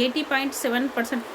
80.7%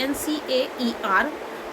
NCAER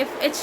FH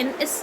NS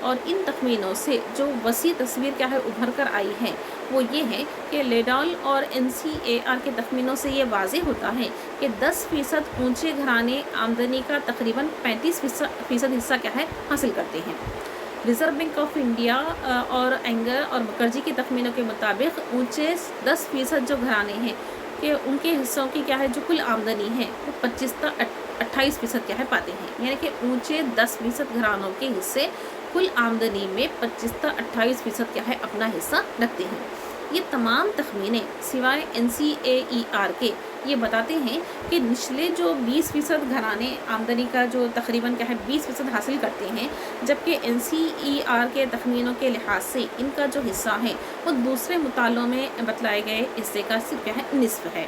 اور ان تخمینوں سے جو وسیع تصویر کیا ہے ابھر کر آئی ہے وہ یہ ہے کہ لیڈال اور NCAR کے تخمینوں سے یہ واضح ہوتا ہے کہ 10% اونچے گھرانے آمدنی کا تقریباً 35% حصہ کیا ہے حاصل کرتے ہیں۔ ریزرو بینک آف انڈیا اور اینگر اور مکرجی کے تخمینوں کے مطابق اونچے 10% جو گھرانے ہیں کہ ان کے حصوں کی کیا ہے جو کل آمدنی ہے وہ 25-28% کیا ہے پاتے ہیں، یعنی کہ اونچے 10% گھرانوں کے حصے کل آمدنی میں 25-28% کیا ہے اپنا حصہ رکھتے ہیں۔ یہ تمام تخمینے سوائے NCAR کے یہ بتاتے ہیں کہ نچلے جو 20% گھرانے آمدنی کا جو تقریباً کیا ہے 20% حاصل کرتے ہیں، جبکہ NCAR کے تخمینوں کے لحاظ سے ان کا جو حصہ ہے وہ دوسرے مطالعوں میں بتلائے گئے حصے کا صرف کیا ہے نصف ہے۔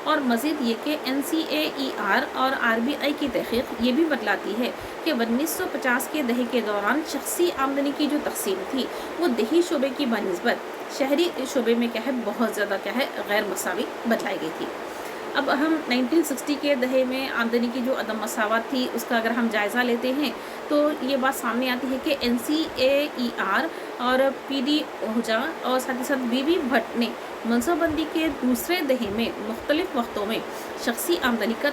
اور مزید یہ کہ NCAR اور RBI کی تحقیق یہ بھی بتلاتی ہے کہ 1950 کے دہے کے دوران شخصی آمدنی کی جو تقسیم تھی وہ دیہی شعبے کی بنسبت شہری شعبے میں کیا ہے بہت زیادہ کیا ہے غیر مساوی بتلائی گئی تھی۔ اب ہم 1960 کے دہے میں آمدنی کی جو عدم مساوات تھی اس کا اگر ہم جائزہ لیتے ہیں تو یہ بات سامنے آتی ہے کہ NCAR اور PD اوہجا اور ساتھ ہی ساتھ BB بھٹ نے منصوبہ بندی کے دوسرے دہے میں مختلف وقتوں میں شخصی آمدنی کا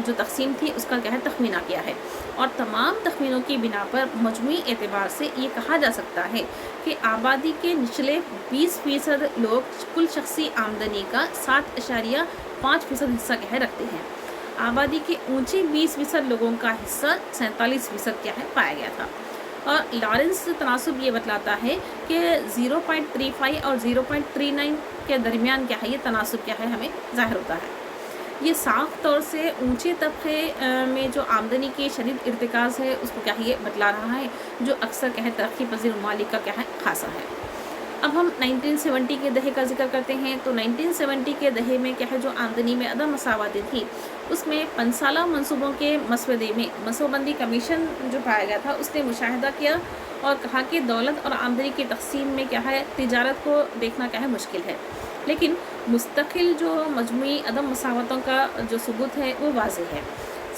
جو تقسیم تھی اس کا کیا ہے تخمینہ کیا ہے، اور تمام تخمینوں کی بنا پر مجموعی اعتبار سے یہ کہا جا سکتا ہے کہ آبادی کے نچلے 20% لوگ کل شخصی آمدنی کا 7.5% حصہ کیا ہے رکھتے ہیں۔ آبادی کے اونچے 20% لوگوں کا حصہ 47% کیا ہے پایا گیا تھا۔ اور لارنس تناسب یہ بتلاتا ہے کہ 0.35 اور 0.39 کے درمیان کیا ہے یہ تناسب کیا ہے ہمیں ظاہر ہوتا ہے۔ یہ صاف طور سے اونچے طبقے میں جو آمدنی کے شدید ارتکاز ہے اس کو کیا ہے یہ بتلا رہا ہے، جو اکثر کیا ہے ترقی پذیر ممالک کا کیا ہے خاصہ ہے۔ اب ہم 1970 کے دہے کا ذکر کرتے ہیں تو 1970 کے دہے میں کیا ہے جو آمدنی میں عدم مساواتیں تھی اس میں 5 سالہ منصوبوں کے مسودے میں منصوبہ بندی کمیشن جو پایا گیا تھا اس نے مشاہدہ کیا اور کہا کہ دولت اور آمدنی کی تقسیم میں کیا ہے تجارت کو دیکھنا کیا ہے مشکل ہے، لیکن مستقل جو مجموعی عدم مساواتوں کا جو ثبوت ہے وہ واضح ہے۔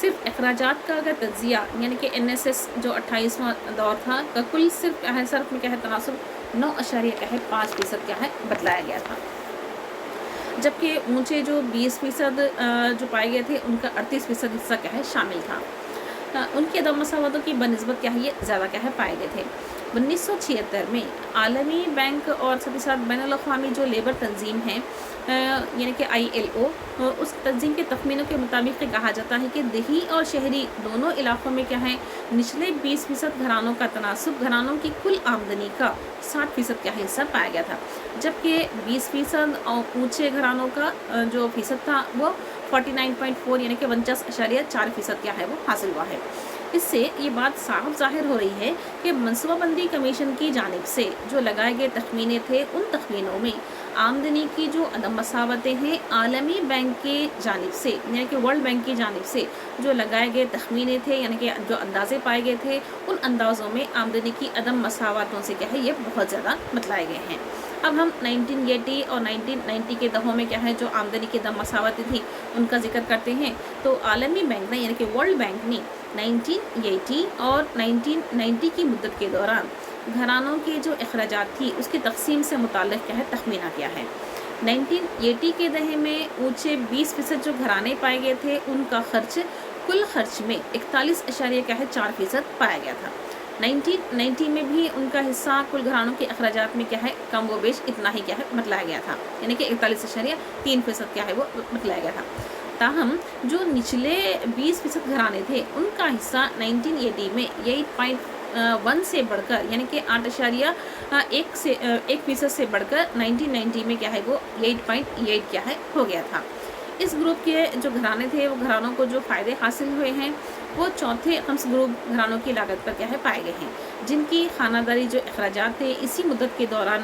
صرف اخراجات کا اگر تجزیہ یعنی کہ NSS جو 28واں دور تھا کا کل صرف صرف میں کیا ہے تناسب 9.5% کیا ہے بتلایا گیا تھا، جبکہ اونچے جو 20% جو پائے گئے تھے ان کا 38% حصہ کیا ہے شامل تھا۔ ان کی عدم مساواتوں کی بنسبت کیا ہے یہ زیادہ کیا ہے پائے گئے تھے۔ 1976 میں عالمی بینک اور ساتھ ہی ساتھ بین الاقوامی جو لیبر تنظیم ہے یعنی کہ ILO، اس تنظیم کے تخمینوں کے مطابق کہا جاتا ہے کہ دیہی اور شہری دونوں علاقوں میں کیا ہے نچلے 20% گھرانوں کا تناسب گھرانوں کی کل آمدنی کا 60% کیا ہے حصہ پایا گیا تھا، جبکہ 20% اور اونچے گھرانوں کا جو فیصد تھا وہ 49.4 یعنی کہ 49.4% کیا ہے وہ حاصل ہوا ہے۔ اس سے یہ بات صاف ظاہر ہو رہی ہے کہ منصوبہ بندی کمیشن کی جانب سے جو لگائے گئے تخمینے تھے ان تخمینوں میں آمدنی کی جو عدم مساواتیں ہیں عالمی بینک کی جانب سے یعنی کہ ورلڈ بینک کی جانب سے جو لگائے گئے تخمینے تھے یعنی کہ جو اندازے پائے گئے تھے ان اندازوں میں آمدنی کی عدم مساواتوں سے کیا ہے یہ بہت زیادہ بتلائے گئے ہیں۔ اب ہم 1980 اور 1990 کے دہوں میں کیا ہے جو آمدنی کی عدم مساواتیں تھیں ان کا ذکر کرتے ہیں تو عالمی بینک نے یعنی کہ ورلڈ بینک نے 1980 اور 1990 کی مدت کے دوران گھرانوں کے جو اخراجات تھی اس کی تقسیم سے متعلق کیا ہے تخمینہ کیا ہے۔ 1980 کے دہے میں اونچے 20% جو گھرانے پائے گئے تھے ان کا خرچ کل خرچ میں 41.4% پایا گیا تھا۔ 1990 میں بھی ان کا حصہ کل گھرانوں کے اخراجات میں کیا ہے کم و بیش اتنا ہی کیا ہے بتلایا گیا تھا، یعنی کہ 41.3% کیا ہے وہ بتلایا گیا تھا۔ تاہم جو نچلے 20% گھرانے تھے ان کا حصہ 1980 میں 8.1 سے بڑھ کر یعنی کہ 8.1% سے بڑھ کر 1990 میں کیا ہے وہ 8.8 کیا ہے ہو گیا تھا۔ اس گروپ کے جو گھرانے تھے وہ گھرانوں کو جو فائدے حاصل ہوئے ہیں وہ چوتھے خمس گروپ گھرانوں کی لاگت پر کیا ہے پائے گئے ہیں، جن کی خانہ داری جو اخراجات تھے اسی مدت کے دوران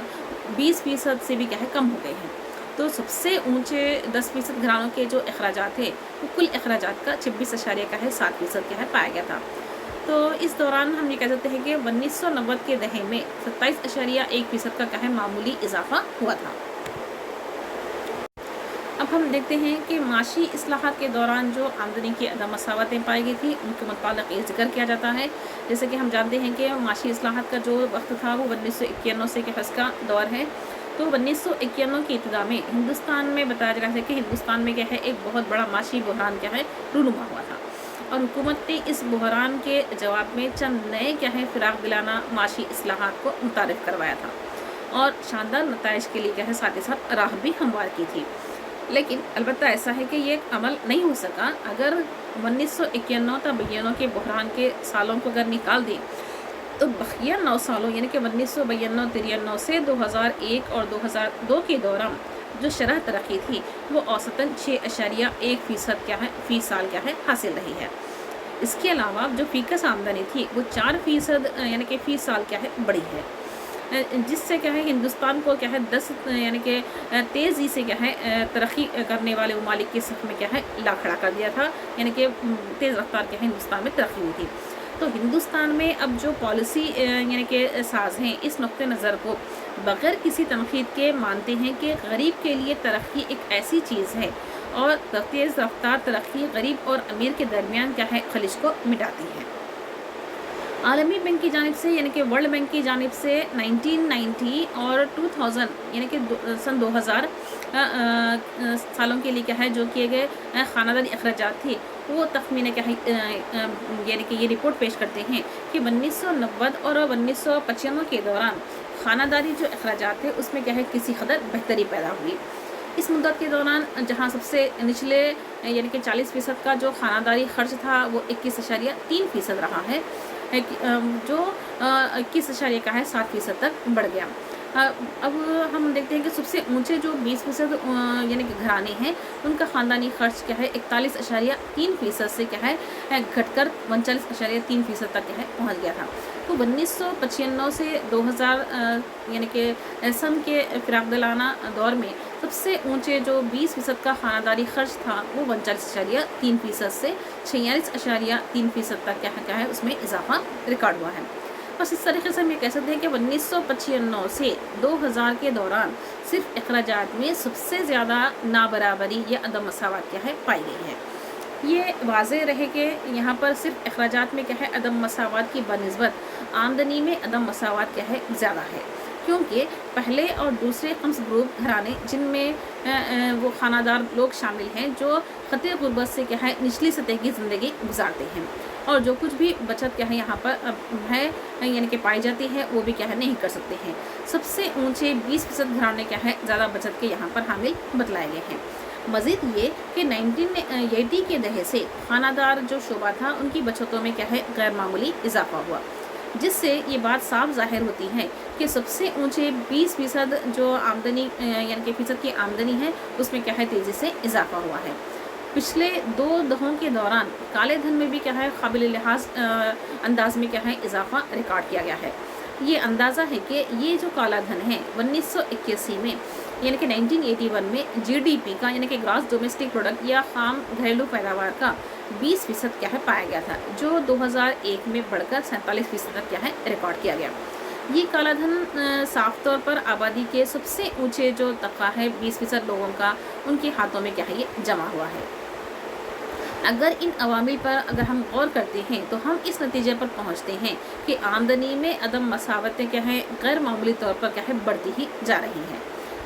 20% سے بھی کیا ہے کم ہو گئے ہیں۔ تو سب سے اونچے 10% گھرانوں کے جو اخراجات تھے وہ کل اخراجات کا 26.7% کیا ہے پایا گیا تھا۔ تو اس دوران ہم یہ کہہ سکتے ہیں کہ 1990 کے دہے میں 27.1% کا کیا ہے معمولی اضافہ ہوا تھا۔ اب ہم دیکھتے ہیں کہ معاشی اصلاحات کے دوران جو آمدنی کی عدم مساواتیں پائی گئی تھی ان کے متعلق یہ ذکر کیا جاتا ہے. جیسے کہ ہم جانتے ہیں کہ معاشی اصلاحات کا جو وقت تھا وہ 1991 سے کے کا دور ہے. تو 1991 کی ابتدا میں ہندوستان میں بتایا جا رہا ہے کہ ہندوستان میں کیا ہے ایک بہت بڑا معاشی بحران کیا ہے رونما ہوا تھا، اور حکومت نے اس بحران کے جواب میں چند نئے کیا ہے فراغ دلانہ معاشی اصلاحات کو متعارف کروایا تھا اور شاندار نتائج کے لیے کیا ہے ساتھ ہی ساتھ راہ بھی ہموار کی تھی. لیکن البتہ ایسا ہے کہ یہ عمل نہیں ہو سکا. اگر 1991 تا 92 کے بحران کے سالوں کو اگر نکال دیں تو بقیہ 9 سالوں یعنی کہ 1992-93 سے 2001 اور 2002 کے دوران جو شرح ترقی تھی وہ اوسطاً 6.1% کیا ہے فی سال کیا ہے حاصل رہی ہے. اس کے علاوہ جو فیکس آمدنی تھی وہ 4% یعنی کہ فی سال کیا ہے بڑی ہے، جس سے کیا ہے ہندوستان کو کیا ہے 10 یعنی کہ تیزی سے کیا ہے ترقی کرنے والے ممالک کی صف میں کیا ہے لا کھڑا کر دیا تھا، یعنی کہ تیز رفتار کیا ہے ہندوستان میں ترقی ہوئی تھی. تو ہندوستان میں اب جو پالیسی یعنی کہ ساز ہیں اس نقطۂ نظر کو بغیر کسی تنقید کے مانتے ہیں کہ غریب کے لیے ترقی ایک ایسی چیز ہے اور تیز رفتار ترقی غریب اور امیر کے درمیان کیا ہے خلیج کو مٹاتی ہے. عالمی بینک کی جانب سے یعنی کہ ورلڈ بینک کی جانب سے 1990 اور 2000 یعنی کہ سن 2000 سالوں کے لیے کیا ہے جو کیے گئے خانہ داری اخراجات تھے وہ تخمینے کیا ہے یعنی کہ یہ رپورٹ پیش کرتے ہیں کہ 1990 اور 1995 کے دوران خانہ داری جو اخراجات تھے اس میں کیا ہے کسی قدر بہتری پیدا ہوئی. اس مدت کے دوران جہاں سب سے نچلے یعنی کہ 40% کا جو خانہ داری خرچ تھا وہ 21.3% رہا ہے، جو 21 کا ہے 7% تک بڑھ گیا. اب ہم دیکھتے ہیں کہ سب سے اونچے جو 20% یعنی کہ گھرانے ہیں ان کا خاندانی خرچ کیا ہے 41.3% سے کیا ہے گھٹ کر 39.3% تک کیا ہے پہنچ گیا تھا. تو 1995 سے 2000 یعنی کہ سن کے فراغ دلانہ دور میں سب سے اونچے جو 20% کا خانہ داری خرچ تھا وہ 39.3% سے 46.3% تک کیا ہے اس میں اضافہ ریکارڈ ہوا ہے. بس اس طریقے سے ہم یہ کہہ سکتے ہیں کہ 1995 سے 2000 کے دوران صرف اخراجات میں سب سے زیادہ نابرابری یا عدم مساوات کیا ہے پائی گئی ہے. یہ واضح رہے کہ یہاں پر صرف اخراجات میں کیا ہے عدم مساوات کی بنسبت آمدنی میں عدم مساوات کیا ہے زیادہ ہے، کیونکہ پہلے اور دوسرے خمس گروپ گھرانے جن میں وہ خانہ دار لوگ شامل ہیں جو خطے غربت سے کیا ہے نچلی سطح کی زندگی گزارتے ہیں اور جو کچھ بھی بچت کیا ہے یہاں پر ہے یعنی کہ پائی جاتی ہے وہ بھی کیا ہے نہیں کر سکتے ہیں. سب سے اونچے 20% گھرانے کیا ہے زیادہ بچت کے یہاں پر حامل بتلائے گئے ہیں. مزید یہ کہ 1980 کے دہے سے خانہ دار جو شعبہ تھا ان کی بچتوں میں کیا ہے غیر معمولی اضافہ ہوا، جس سے یہ بات صاف ظاہر ہوتی ہے کہ سب سے اونچے 20% جو آمدنی یعنی کہ فیصد کی آمدنی ہے اس میں کیا ہے تیزی سے اضافہ ہوا ہے. پچھلے 2 دہوں کے دوران کالے دھن میں بھی کیا ہے قابل لحاظ انداز میں کیا ہے اضافہ ریکارڈ کیا گیا ہے. یہ اندازہ ہے کہ یہ جو کالا دھن ہے 1981 میں یعنی کہ 1981 میں GDP کا یعنی کہ گراس ڈومیسٹک پروڈکٹ یا خام گھریلو پیداوار کا 20% کیا ہے پایا گیا تھا، جو 2001 میں بڑھ کر 47% تک کیا ہے ریکارڈ کیا گیا. یہ کالا دھن صاف طور پر آبادی کے سب سے اونچے جو طبقہ ہے 20% لوگوں کا ان کے ہاتھوں میں کیا ہے یہ جمع ہوا ہے. اگر ان عوامل پر اگر ہم غور کرتے ہیں تو ہم اس نتیجے پر پہنچتے ہیں کہ آمدنی میں عدم مساواتیں کیا ہے غیر معمولی طور پر کیا ہے بڑھتی ہی جا رہی ہیں.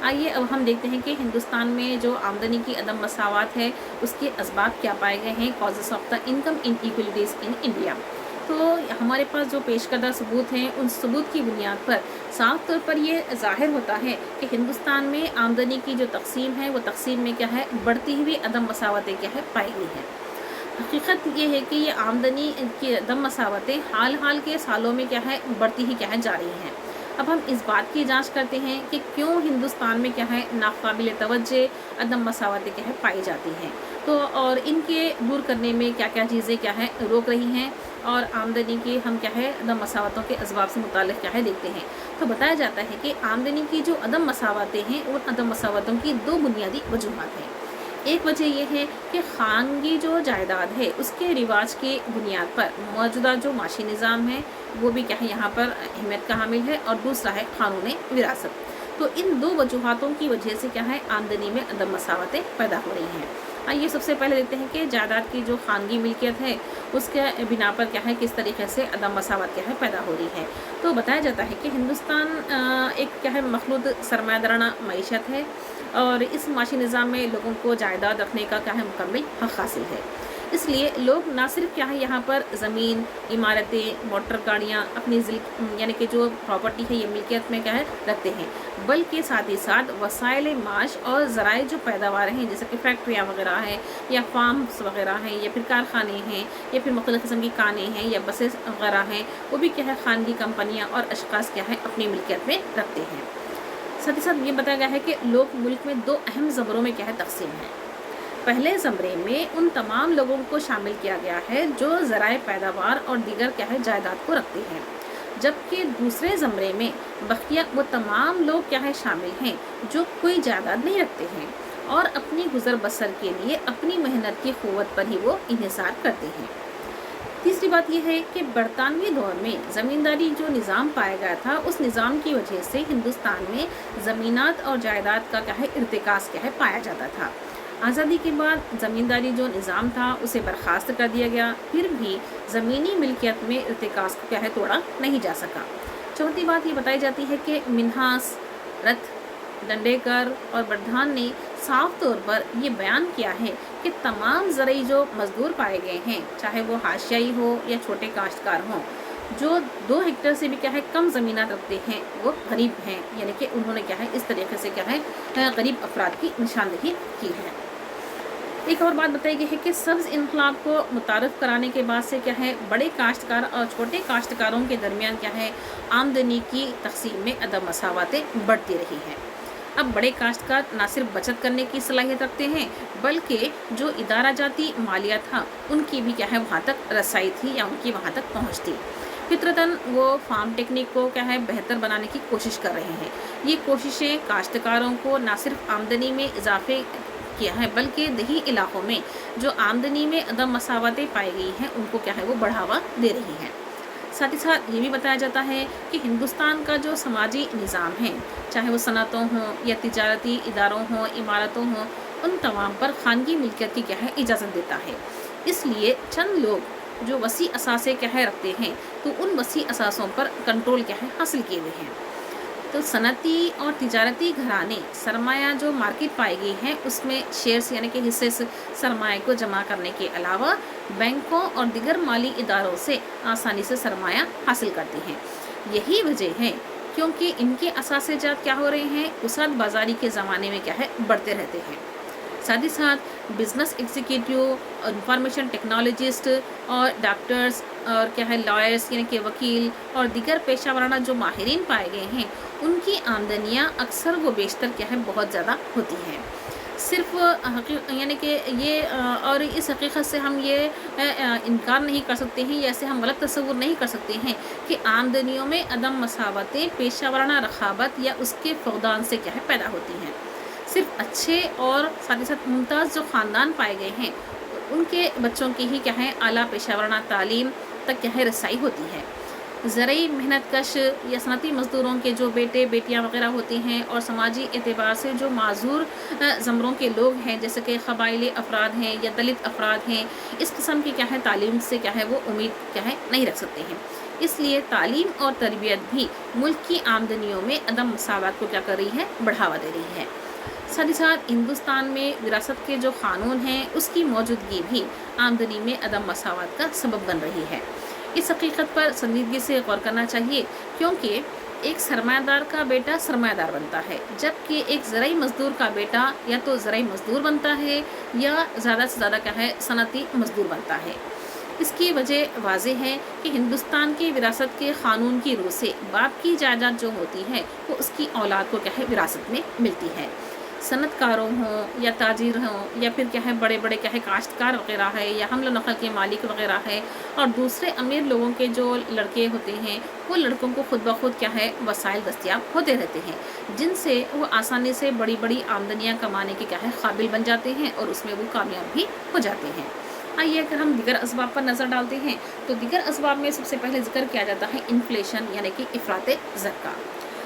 آئیے اب ہم دیکھتے ہیں کہ ہندوستان میں جو آمدنی کی عدم مساوات ہے اس کے اسباب کیا پائے گئے ہیں، causes of the income inequalities in India. تو ہمارے پاس جو پیش کردہ ثبوت ہیں ان ثبوت کی بنیاد پر صاف طور پر یہ ظاہر ہوتا ہے کہ ہندوستان میں آمدنی کی جو تقسیم ہے وہ تقسیم میں کیا ہے بڑھتی ہوئی عدم مساواتیں کیا ہے پائی گئی ہیں. حقیقت یہ ہے کہ یہ آمدنی کی عدم مساواتیں حال کے سالوں میں کیا ہے بڑھتی ہی کیا ہے جا رہی ہیں. اب ہم اس بات کی جانچ کرتے ہیں کہ کیوں ہندوستان میں کیا ہے ناقابل توجہ عدم مساواتیں کیا ہے پائی جاتی ہیں، تو اور ان کے دور کرنے میں کیا کیا چیزیں کیا ہے روک رہی ہیں، اور آمدنی کی ہم کیا ہے عدم مساواتوں کے اسباب سے متعلق کیا ہے دیکھتے ہیں. تو بتایا جاتا ہے کہ آمدنی کی جو عدم مساواتیں ہیں ان عدم مساواتوں کی 2 بنیادی وجوہات ہیں. ایک وجہ یہ ہے کہ خانگی جو جائیداد ہے اس کے رواج کی بنیاد پر موجودہ جو معاشی نظام ہے وہ بھی کیا ہے یہاں پر اہمیت کا حامل ہے، اور دوسرا ہے قانون وراثت. تو ان دو وجوہاتوں کی وجہ سے کیا ہے آمدنی میں عدم مساواتیں پیدا ہو رہی ہیں۔ آئیے سب سے پہلے دیکھتے ہیں کہ جائیداد کی جو خانگی ملکیت ہے اس کے بنا پر کیا ہے کس طریقے سے عدم مساوات کیا ہے پیدا ہو رہی ہے۔ تو بتایا جاتا ہے کہ ہندوستان ایک کیا ہے مخلوط سرمایہ دارانہ معیشت ہے، اور اس معاشی نظام میں لوگوں کو جائیداد رکھنے کا کیا ہے مکمل حق حاصل ہے۔ اس لیے لوگ نہ صرف کیا ہے یہاں پر زمین، عمارتیں، موٹر گاڑیاں اپنی یعنی کہ جو پراپرٹی ہے یہ ملکیت میں کیا ہے رکھتے ہیں، بلکہ ساتھ ہی ساتھ وسائل معاش اور ذرائع جو پیداوار ہیں جیسے کہ فیکٹریاں وغیرہ ہیں یا فارمز وغیرہ ہیں یا پھر کارخانے ہیں یا پھر مختلف قسم کی کانیں ہیں یا بسیں وغیرہ ہیں، وہ بھی کیا ہے خانگی کمپنیاں اور اشخاص کیا ہے اپنی ملکیت میں رکھتے ہیں۔ ساتھ ہی ساتھ یہ بتایا گیا ہے کہ لوگ ملک میں دو اہم زمروں میں کیا ہے تقسیم ہیں۔ پہلے زمرے میں ان تمام لوگوں کو شامل کیا گیا ہے جو ذرائع پیداوار اور دیگر کیا ہے جائیداد کو رکھتے ہیں، جبکہ دوسرے زمرے میں بقیہ وہ تمام لوگ کیا ہے شامل ہیں جو کوئی جائیداد نہیں رکھتے ہیں اور اپنی گزر بسر کے لیے اپنی محنت کی قوت پر ہی وہ انحصار کرتے ہیں۔ تیسری بات یہ ہے کہ برطانوی دور میں زمینداری جو نظام پایا گیا تھا اس نظام کی وجہ سے ہندوستان میں زمینات اور جائیداد کا کیا ہے ارتکاز کیا ہے پایا جاتا تھا۔ آزادی کے بعد زمینداری جو نظام تھا اسے برخاست کر دیا گیا، پھر بھی زمینی ملکیت میں ارتکاز کو کیا ہے توڑا نہیں جا سکا۔ چوتھی بات یہ بتائی جاتی ہے کہ منہاس، رتھ، ڈنڈیکر اور بردھان نے صاف طور پر یہ بیان کیا ہے کہ تمام زرعی جو مزدور پائے گئے ہیں، چاہے وہ حاشیائی ہو یا چھوٹے کاشتکار ہوں، جو 2 ہیکٹر سے بھی کیا ہے کم زمینات رکھتے ہیں وہ غریب ہیں، یعنی کہ انہوں نے کیا ہے اس طریقے سے کیا ہے غریب افراد کی نشاندہی کی ہے۔ ایک اور بات بتائی گئی ہے کہ سبز انقلاب کو متعارف کرانے کے بعد سے کیا ہے بڑے کاشتکار اور چھوٹے کاشتکاروں کے درمیان کیا ہے آمدنی کی تقسیم میں عدم مساواتیں بڑھتی رہی ہیں۔ اب بڑے کاشتکار نہ صرف بچت کرنے کی صلاحیت رکھتے ہیں بلکہ جو ادارہ جاتی مالیہ تھا ان کی بھی کیا ہے وہاں تک رسائی تھی یا ان کی وہاں تک پہنچ تھی۔ فطرتاً وہ فارم ٹیکنیک کو کیا ہے بہتر بنانے کی کوشش کر رہے ہیں۔ یہ کوششیں کاشتکاروں کو نہ صرف آمدنی میں اضافے کیا ہے بلکہ دیہی علاقوں میں جو آمدنی میں عدم مساواتیں پائی گئی ہیں ان کو کیا ہے وہ بڑھاوا دے رہی ہیں۔ ساتھ ہی ساتھ یہ بھی بتایا جاتا ہے کہ ہندوستان کا جو سماجی نظام ہے، چاہے وہ صنعتوں ہوں یا تجارتی اداروں ہوں، عمارتوں ہوں، ان تمام پر خانگی ملکیت کی کیا ہے اجازت دیتا ہے۔ اس لیے چند لوگ جو وسیع اثاثے کیا ہے رکھتے ہیں تو ان وسیع اثاثوں پر کنٹرول کیا ہے حاصل کیے ہوئے ہیں۔ تو صنعتی اور تجارتی گھرانے سرمایہ جو مارکیٹ پائی گئی ہے اس میں شیئرز یعنی کہ حصے سرمایہ کو جمع کرنے کے علاوہ بینکوں اور دیگر مالی اداروں سے آسانی سے سرمایہ حاصل کرتے ہیں۔ یہی وجہ ہے کیونکہ ان کے اثاثے جات کیا ہو رہے ہیں وسعت بازاری کے زمانے میں کیا ہے بڑھتے رہتے ہیں۔ ساتھ ہی ساتھ بزنس ایگزیکٹو، انفارمیشن ٹیکنالوجسٹ اور ڈاکٹرز اور کیا ہے لائرز یعنی کہ وکیل اور دیگر پیشہ ورانہ جو ماہرین پائے گئے ہیں ان کی آمدنیاں اکثر و بیشتر کیا ہے بہت زیادہ ہوتی ہیں۔ صرف یعنی کہ یہ اور اس حقیقت سے ہم یہ انکار نہیں کر سکتے ہیں یا اسے ہم غلط تصور نہیں کر سکتے ہیں کہ آمدنیوں میں عدم مساواتیں پیشہ ورانہ رقابت یا اس کے فقدان سے کیا ہے پیدا ہوتی ہیں۔ صرف اچھے اور ساتھ ہی ساتھ ممتاز جو خاندان پائے گئے ہیں ان کے بچوں کی ہی کیا ہے اعلیٰ پیشہ ورانہ تعلیم تک کیا ہے رسائی ہوتی ہے۔ زرعی محنت کش یا صنعتی مزدوروں کے جو بیٹے بیٹیاں وغیرہ ہوتے ہیں اور سماجی اعتبار سے جو معذور زمروں کے لوگ ہیں جیسے کہ قبائلی افراد ہیں یا دلت افراد ہیں، اس قسم کی کیا ہے تعلیم سے کیا ہے وہ امید کیا ہے نہیں رکھ سکتے ہیں۔ اس لیے تعلیم اور تربیت بھی ملک کی آمدنیوں میں عدم مساوات کو کیا کر رہی ہے بڑھاوا دے رہی ہے۔ ساتھ ہی ساتھ ہندوستان میں وراثت کے جو قانون ہیں اس کی موجودگی بھی آمدنی میں عدم مساوات کا سبب بن رہی ہے۔ اس حقیقت پر سنجیدگی سے غور کرنا چاہیے کیونکہ ایک سرمایہ دار کا بیٹا سرمایہ دار بنتا ہے جبکہ ایک زرعی مزدور کا بیٹا یا تو زرعی مزدور بنتا ہے یا زیادہ سے زیادہ کیا ہے صنعتی مزدور بنتا ہے۔ اس کی وجہ واضح ہے کہ ہندوستان کے وراثت کے قانون کی روح سے باپ کی جائیداد جو ہوتی ہے وہ اس کی اولاد کو کیا ہے وراثت میں ملتی ہے۔ صنعت کاروں ہوں یا تاجر ہوں یا پھر کیا ہے بڑے بڑے کیا ہے کاشتکار وغیرہ ہے یا حمل و نقل کے مالک وغیرہ ہے اور دوسرے امیر لوگوں کے جو لڑکے ہوتے ہیں وہ لڑکوں کو خود بخود کیا ہے وسائل دستیاب ہوتے رہتے ہیں جن سے وہ آسانی سے بڑی بڑی آمدنیاں کمانے کے کیا ہے قابل بن جاتے ہیں اور اس میں وہ کامیاب بھی ہو جاتے ہیں۔ آئیے اگر ہم دیگر اسباب پر نظر ڈالتے ہیں تو دیگر اسباب میں سب سے پہلے ذکر کیا جاتا ہے انفلیشن یعنی کہ افراط زر کا۔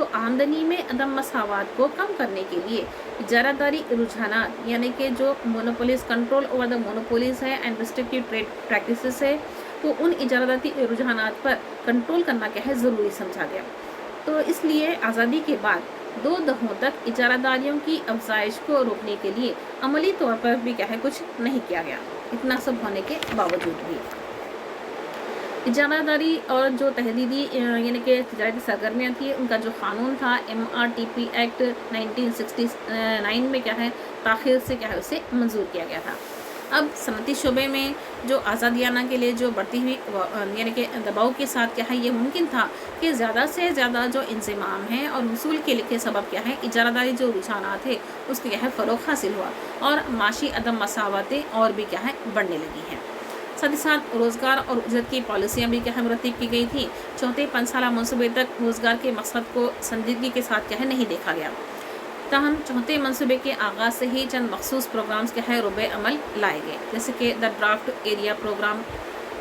تو آمدنی میں عدم مساوات کو کم کرنے کے لیے اجارہ داری رجحانات یعنی کہ جو مونوپولیز کنٹرول اوور دا مونوپولیز ہے اینڈ ریسٹرکٹیو ٹریڈ پریکٹسز ہے، تو ان اجارہ داری رجحانات پر کنٹرول کرنا کیا ہے ضروری سمجھا گیا۔ تو اس لیے آزادی کے بعد 2 دہوں تک اجارہ داریوں کی افزائش کو روکنے کے لیے عملی طور پر بھی کیا ہے کچھ نہیں کیا گیا، اتنا سب ہونے کے باوجود بھی۔ اجارہ داری اور جو تحریری یعنی کہ تجارتی سرگرمیاں تھیں، ان کا جو قانون تھا MRTP ایکٹ 1969 میں کیا ہے تاخیر سے کیا ہے اسے منظور کیا گیا تھا۔ اب صنعتی شعبے میں جو آزادیانہ کے لیے جو بڑھتی ہوئی یعنی کہ دباؤ کے ساتھ کیا ہے یہ ممکن تھا کہ زیادہ سے زیادہ جو انضمام ہے اور حصول کے لکھے سبب کیا ہے اجارہ داری جو رجحانات ہے اس کے کیا ہے فروغ حاصل ہوا اور معاشی عدم مساواتیں اور بھی کیا ہے بڑھنے لگی ہیں۔ ساتھ ہی ساتھ روزگار اور اجرت کی پالیسیاں بھی کیا ہے مرتب کی گئی تھی۔ چوتھے 5 سالہ منصوبے تک روزگار کے مقصد کو سنجیدگی کے ساتھ کیا ہے نہیں دیکھا گیا، تاہم چوتھے منصوبے کے آغاز سے ہی چند مخصوص پروگرامز کے ہے ربع عمل لائے گئے، جیسے کہ the drought area programme,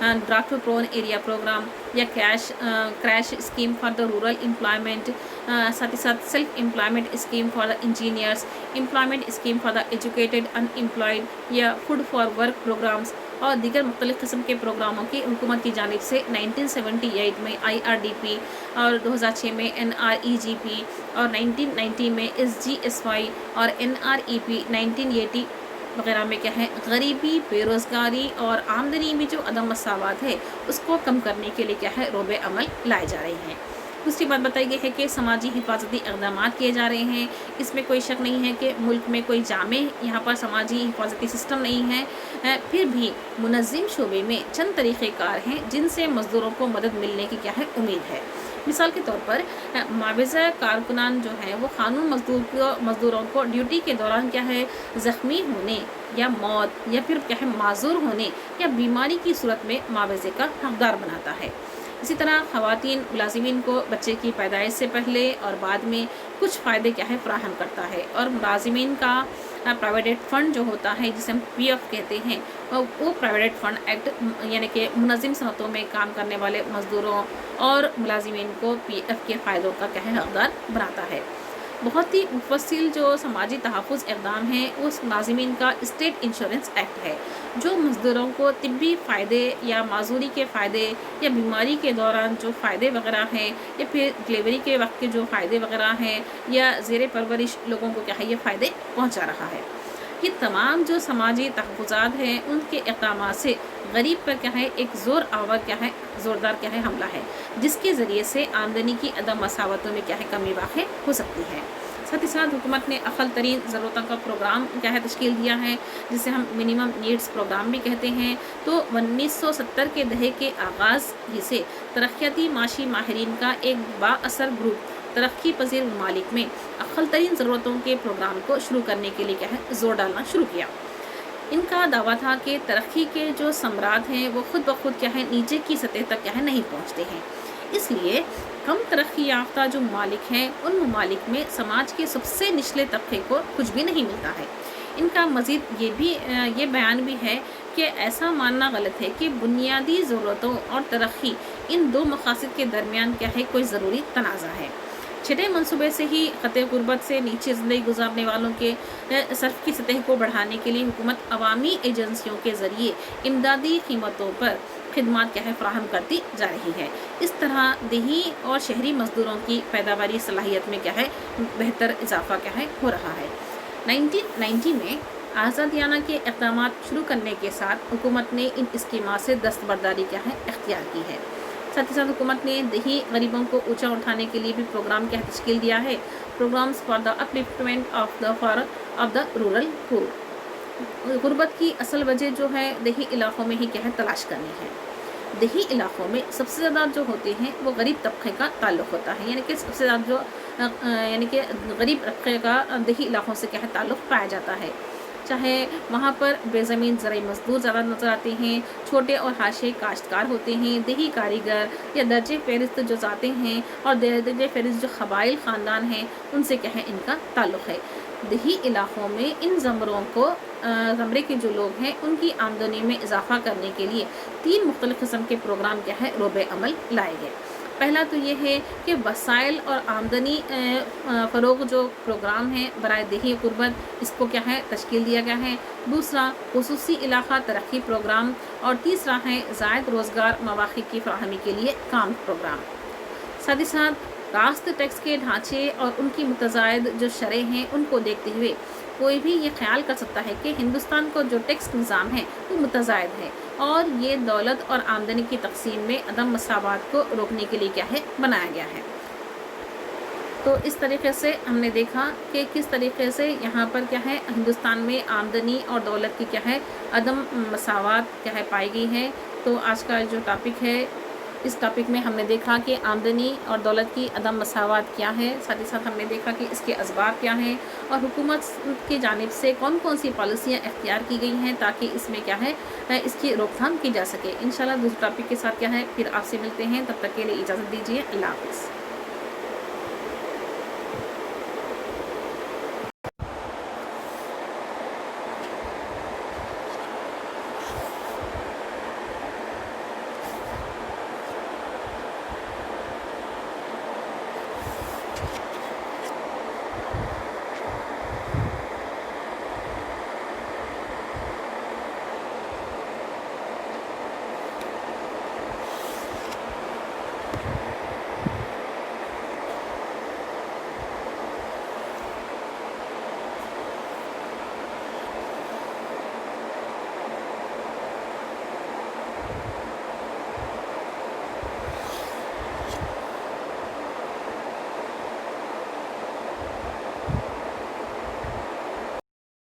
drought prone area programme یا crash scheme for the rural employment, ساتھ ہی ساتھ self employment scheme for the engineers, employment scheme for the educated unemployed یا فوڈ فار ورک پروگرامز اور دیگر مختلف قسم کے پروگراموں کی حکومت کی جانب سے 1978 میں IRDP اور 2006 میں NREGP اور 1990 میں SGSY اور NREP 1980 وغیرہ میں کیا ہے غریبی، بے روزگاری اور آمدنی میں جو عدم مساوات ہے اس کو کم کرنے کے لیے کیا ہے ربع عمل لائے جا رہے ہیں۔ دوسری بات بتائی گئی ہے کہ سماجی حفاظتی اقدامات کیے جا رہے ہیں۔ اس میں کوئی شک نہیں ہے کہ ملک میں کوئی جامع یہاں پر سماجی حفاظتی سسٹم نہیں ہے، پھر بھی منظم شعبے میں چند طریقہ کار ہیں جن سے مزدوروں کو مدد ملنے کی کیا ہے امید ہے۔ مثال کے طور پر معاوضہ کارکنان جو ہیں وہ قانون مزدوروں کو ڈیوٹی کے دوران کیا ہے زخمی ہونے یا موت یا پھر کیا ہے معذور ہونے یا بیماری کی صورت میں معاوضے کا حقدار بناتا ہے۔ اسی طرح خواتین ملازمین کو بچے کی پیدائش سے پہلے اور بعد میں کچھ فائدے کیا ہے فراہم کرتا ہے، اور ملازمین کا پروویڈنٹ فنڈ جو ہوتا ہے جسے ہم PF کہتے ہیں، وہ پروویڈنٹ فنڈ ایکٹ یعنی کہ منظم صنعتوں میں کام کرنے والے مزدوروں اور ملازمین کو PF کے فائدوں کا کیا ہے حقدار بناتا ہے۔ بہت ہی مفصل جو سماجی تحفظ اقدام ہیں اس ملازمین کا اسٹیٹ انشورنس ایکٹ ہے، جو مزدوروں کو طبی فائدے یا معذوری کے فائدے یا بیماری کے دوران جو فائدے وغیرہ ہیں یا پھر ڈلیوری کے وقت کے جو فائدے وغیرہ ہیں یا زیر پرورش لوگوں کو کیا ہے یہ فائدے پہنچا رہا ہے۔ یہ تمام جو سماجی تحفظات ہیں ان کے اقدامات سے غریب پر کیا ہے ایک زوردار کیا ہے حملہ ہے، جس کے ذریعے سے آمدنی کی عدم مساواتوں میں کیا ہے کمی واقع ہو سکتی ہے۔ ساتھ ہی ساتھ حکومت نے اقل ترین ضرورتوں کا پروگرام کیا ہے تشکیل دیا ہے، جسے ہم منیمم نیڈز پروگرام بھی کہتے ہیں۔ تو 1970 کے دہے کے آغاز ہی سے ترقیاتی معاشی ماہرین کا ایک با اثر گروپ ترقی پذیر ممالک میں اقل ترین ضرورتوں کے پروگرام کو شروع کرنے کے لیے کیا ہے زور ڈالنا شروع کیا۔ ان کا دعویٰ تھا کہ ترقی کے جو ثمرات ہیں وہ خود بخود کیا ہے نیچے کی سطح تک کیا ہے نہیں پہنچتے ہیں، اس لیے کم ترقی یافتہ جو ممالک ہیں ان ممالک میں سماج کے سب سے نچلے طبقے کو کچھ بھی نہیں ملتا ہے۔ ان کا مزید یہ بیان بھی ہے کہ ایسا ماننا غلط ہے کہ بنیادی ضرورتوں اور ترقی ان دو مقاصد کے درمیان کیا ہے کوئی ضروری تنازع ہے۔ چھٹے منصوبے سے ہی خطے غربت سے نیچے زندگی گزارنے والوں کے صرف کی سطح کو بڑھانے کے لیے حکومت عوامی ایجنسیوں کے ذریعے امدادی قیمتوں پر خدمات کیا ہے فراہم کرتی جا رہی ہے۔ اس طرح دیہی اور شہری مزدوروں کی پیداواری صلاحیت میں کیا ہے بہتر اضافہ کیا ہے ہو رہا ہے۔ 1990 میں آزادیانہ کے اقدامات شروع کرنے کے ساتھ حکومت نے ان اسکیمات سے دستبرداری کیا ہے اختیار کی ہے۔ ساتھ ہی ساتھ حکومت نے دیہی غریبوں کو اونچا اٹھانے کے لیے بھی پروگرام کیا تشکیل دیا ہے، programmes for the upliftment of the rural poor. غربت کی اصل وجہ جو ہے دیہی علاقوں میں ہی کیا ہے تلاش کرنی ہے۔ دیہی علاقوں میں سب سے زیادہ جو ہوتے ہیں وہ غریب طبقے کا تعلق ہوتا ہے، یعنی کہ سب سے زیادہ جو غریب طبقے کا دیہی علاقوں سے کیا ہے تعلق پایا جاتا ہے، چاہے وہاں پر بے زمین زرعی مزدور زیادہ نظر آتے ہیں، چھوٹے اور حاشیے کاشتکار ہوتے ہیں، دیہی کاریگر یا درجے فہرست جو ذاتیں ہیں اور درجے فہرست جو قبائل خاندان ہیں ان سے کیا ہے ان کا تعلق ہے۔ دیہی علاقوں میں ان زمرے کے جو لوگ ہیں ان کی آمدنی میں اضافہ کرنے کے لیے 3 مختلف قسم کے پروگرام کیا ہے ربع عمل لائے گئے۔ پہلا تو یہ ہے کہ وسائل اور آمدنی فروغ جو پروگرام ہے برائے دیہی غربت، اس کو کیا ہے تشکیل دیا گیا ہے۔ دوسرا خصوصی علاقہ ترقی پروگرام، اور تیسرا ہے زائد روزگار مواقع کی فراہمی کے لیے کام پروگرام۔ ساتھ ہی ساتھ راست ٹیکس کے ڈھانچے اور ان کی متزائد جو شرح ہیں ان کو دیکھتے ہوئے کوئی بھی یہ خیال کر سکتا ہے کہ ہندوستان کو جو ٹیکس نظام ہے وہ متزائد ہے، اور یہ دولت اور آمدنی کی تقسیم میں عدم مساوات کو روکنے کے لیے کیا ہے بنایا گیا ہے۔ تو اس طریقے سے ہم نے دیکھا کہ کس طریقے سے یہاں پر کیا ہے ہندوستان میں آمدنی اور دولت کی کیا ہے عدم مساوات کیا ہے پائی گئی ہے۔ تو آج کا جو ٹاپک ہے، اس ٹاپک میں ہم نے دیکھا کہ آمدنی اور دولت کی عدم مساوات کیا ہے، ساتھ ہی ساتھ ہم نے دیکھا کہ اس کے اسباب کیا ہیں، اور حکومت کی جانب سے کون کون سی پالیسیاں اختیار کی گئی ہیں تاکہ اس میں کیا ہے اس کی روک تھام کی جا سکے۔ انشاءاللہ دوسرے ٹاپک کے ساتھ کیا ہے پھر آپ سے ملتے ہیں، تب تک کے لیے اجازت دیجیے، اللہ حافظ۔